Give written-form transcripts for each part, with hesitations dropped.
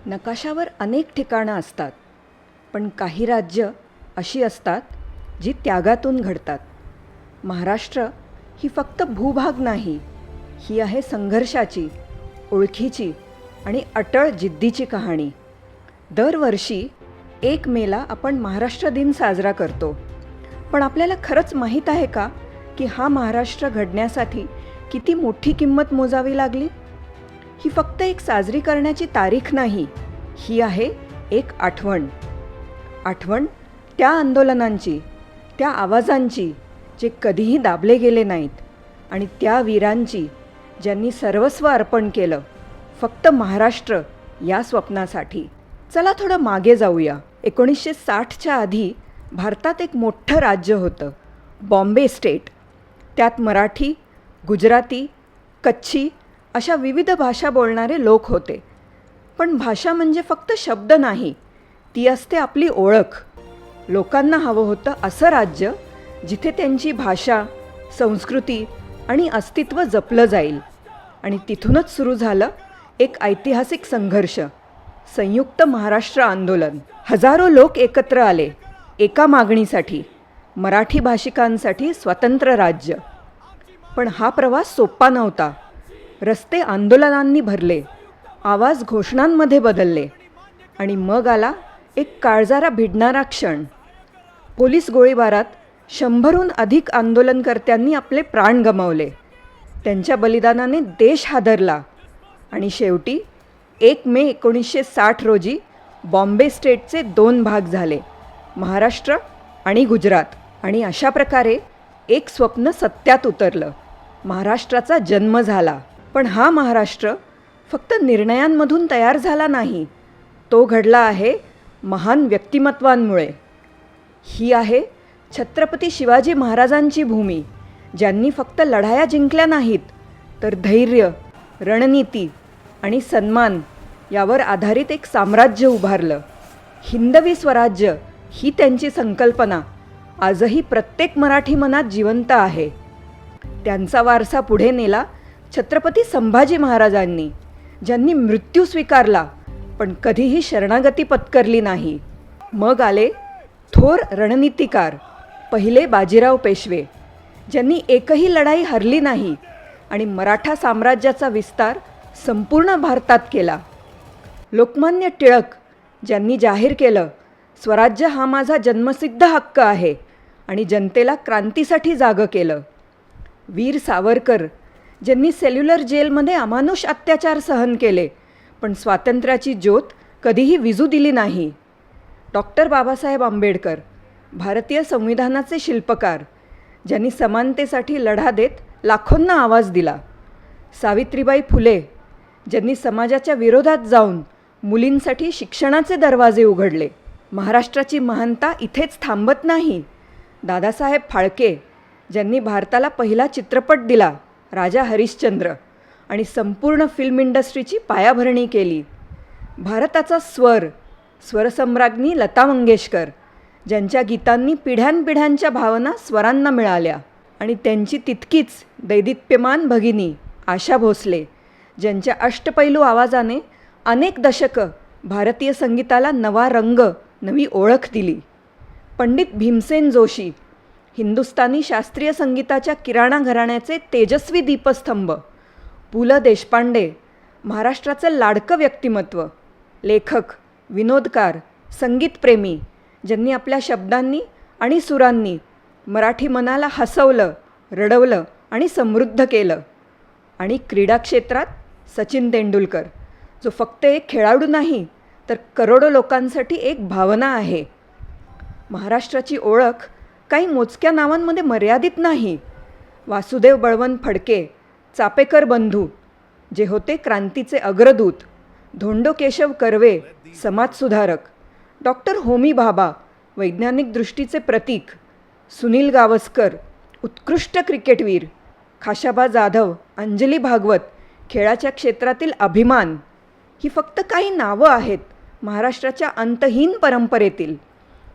नकाशावर अनेक ठिकाणं असतात, पण काही राज्य अशी असतात जी त्यागातून घडतात. महाराष्ट्र ही फक्त भूभाग नाही, ही आहे संघर्षाची, ओळखीची आणि अटळ जिद्दीची कहाणी. दरवर्षी 1 मेला आपण महाराष्ट्र दिन साजरा करतो. पण आपल्याला खरंच माहीत आहे का की हा महाराष्ट्र घडण्यासाठी किती मोठी किंमत मोजावी लागली? ही फक्त एक साजरी करण्याची तारीख नाही, ही आहे एक आठवण. आठवण त्या आंदोलनांची, त्या आवाजांची जे कधीही दाबले गेले नाहीत, आणि त्या वीरांची ज्यांनी सर्वस्व अर्पण केलं फक्त महाराष्ट्र या स्वप्नासाठी. चला थोडं मागे जाऊया. 1960च्या आधी भारतात एक मोठं राज्य होतं, बॉम्बे स्टेट. त्यात मराठी, गुजराती, कच्छी अशा विविध भाषा बोलणारे लोक होते. पण भाषा म्हणजे फक्त शब्द नाही, ती असते आपली ओळख. लोकांना हवं होतं असं राज्य जिथे त्यांची भाषा, संस्कृती आणि अस्तित्व जपलं जाईल. आणि तिथूनच सुरू झालं एक ऐतिहासिक संघर्ष, संयुक्त महाराष्ट्र आंदोलन. हजारो लोक एकत्र आले एका मागणीसाठी, मराठी भाषिकांसाठी स्वतंत्र राज्य. पण हा प्रवास सोपा नव्हता. रस्ते आंदोलनांनी भरले, आवाज घोषणांमध्ये बदलले, आणि मग आला एक काळजाला भिडणारा क्षण. पोलीस गोळीबारात 100हून अधिक आंदोलनकर्त्यांनी आपले प्राण गमावले. त्यांच्या बलिदानाने देश हादरला. आणि शेवटी 1 मे 1960 रोजी बॉम्बे स्टेटचे 2 भाग झाले, महाराष्ट्र आणि गुजरात. आणि अशा प्रकारे एक स्वप्न सत्यात उतरलं, महाराष्ट्राचा जन्म झाला. पण हा महाराष्ट्र फक्त निर्णयांमधून तयार झाला नाही, तो घडला आहे महान व्यक्तिमत्वांमुळे. ही आहे छत्रपती शिवाजी महाराजांची भूमी, ज्यांनी फक्त लढाया जिंकल्या नाहीत, तर धैर्य, रणनीती आणि सन्मान यावर आधारित एक साम्राज्य उभारलं. हिंदवी स्वराज्य ही त्यांची संकल्पना आजही प्रत्येक मराठी मनात जिवंत आहे. त्यांचा वारसा पुढे नेला छत्रपती संभाजी महाराजांनी, ज्यांनी मृत्यू स्वीकारला पण कधीही शरणागती पत्करली नाही. मग आले थोर रणनीतिकार, पहिले बाजीराव पेशवे, ज्यांनी एकही लढाई हरली नाही आणि मराठा साम्राज्याचा विस्तार संपूर्ण भारतात केला. लोकमान्य टिळक, ज्यांनी जाहीर केलं स्वराज्य हा माझा जन्मसिद्ध हक्क आहे आणि जनतेला क्रांतीसाठी जागं केलं. वीर सावरकर, ज्यांनी सेल्युलर जेलमध्ये अमानुष अत्याचार सहन केले पण स्वातंत्र्याची ज्योत कधीही विझू दिली नाही. डॉक्टर बाबासाहेब आंबेडकर, भारतीय संविधानाचे शिल्पकार, ज्यांनी समानतेसाठी लढा देत लाखोंना आवाज दिला. सावित्रीबाई फुले, ज्यांनी समाजाच्या विरोधात जाऊन मुलींसाठी शिक्षणाचे दरवाजे उघडले. महाराष्ट्राची महानता इथेच थांबत नाही. दादासाहेब फाळके, ज्यांनी भारताला पहिला चित्रपट दिला, राजा हरिश्चंद्र, आणि संपूर्ण फिल्म इंडस्ट्रीची पायाभरणी केली. भारताचा स्वर, स्वरसम्राज्ञी लता मंगेशकर, ज्यांच्या गीतांनी पिढ्यानपिढ्यांच्या भावना स्वरांना मिळाल्या. आणि त्यांची तितकीच दैदिप्यमान भगिनी आशा भोसले, ज्यांच्या अष्टपैलू आवाजाने अनेक दशकं भारतीय संगीताला नवा रंग, नवी ओळख दिली. पंडित भीमसेन जोशी, हिंदुस्थानी शास्त्रीय संगीताच्या किराणा घराण्याचे तेजस्वी दीपस्तंभ. पु ल देशपांडे, महाराष्ट्राचं लाडकं व्यक्तिमत्व, लेखक, विनोदकार, संगीतप्रेमी, ज्यांनी आपल्या शब्दांनी आणि सुरांनी मराठी मनाला हसवलं, रडवलं आणि समृद्ध केलं. आणि क्रीडा क्षेत्रात सचिन तेंडुलकर, जो फक्त एक खेळाडू नाही तर करोडो लोकांसाठी एक भावना आहे. महाराष्ट्राची ओळख काही मोजक्या नावांमध्ये मर्यादित नाही. वासुदेव बळवंत फडके, चापेकर बंधू, जे होते क्रांतीचे अग्रदूत, धोंडो केशव कर्वे, समाजसुधारक, डॉक्टर होमी भाभा, वैज्ञानिक दृष्टीचे प्रतीक, सुनील गावस्कर, उत्कृष्ट क्रिकेटवीर, खाशाबा जाधव, अंजली भागवत, खेळाच्या क्षेत्रातील अभिमान. ही फक्त काही नावं आहेत महाराष्ट्राच्या अंतहीन परंपरेतील.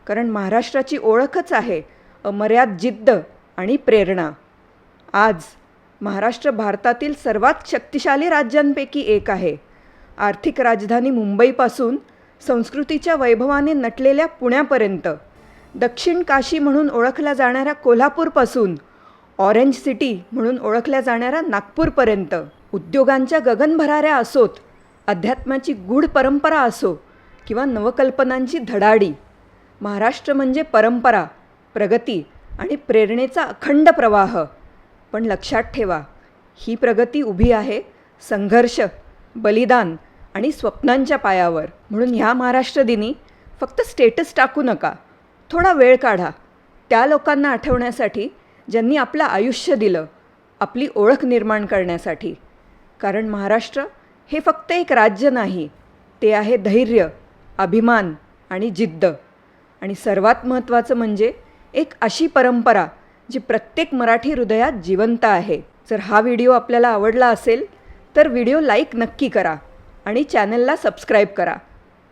कारण महाराष्ट्राची ओळखच आहे अमर्याद जिद्द आणि प्रेरणा. आज महाराष्ट्र भारतातील सर्वात शक्तिशाली राज्यांपैकी एक आहे. आर्थिक राजधानी मुंबईपासून संस्कृतीच्या वैभवाने नटलेल्या पुण्यापर्यंत, दक्षिण काशी म्हणून ओळखल्या जाणाऱ्या कोल्हापूरपासून ऑरेंज सिटी म्हणून ओळखल्या जाणाऱ्या नागपूरपर्यंत, उद्योगांच्या गगनभराऱ्या असोत, अध्यात्माची गूढ परंपरा असो किंवा नवकल्पनांची धडाडी, महाराष्ट्र म्हणजे परंपरा, प्रगती आणि प्रेरणेचा अखंड प्रवाह. पण लक्षात ठेवा, ही प्रगती उभी आहे संघर्ष, बलिदान आणि स्वप्नांच्या पायावर. म्हणून ह्या महाराष्ट्र दिनी फक्त स्टेटस टाकू नका. थोडा वेळ काढा त्या लोकांना आठवण्यासाठी ज्यांनी आपलं आयुष्य दिलं आपली ओळख निर्माण करण्यासाठी. कारण महाराष्ट्र हे फक्त एक राज्य नाही, ते आहे धैर्य, अभिमान आणि जिद्द. आणि सर्वात महत्त्वाचं म्हणजे एक अशी परंपरा जी प्रत्येक मराठी हृदयात जिवंत आहे. जर हा व्हिडिओ आपल्याला आवडला असेल तर व्हिडिओ लाईक नक्की करा आणि चॅनलला सबस्क्राईब करा.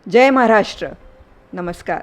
जय महाराष्ट्र. नमस्कार.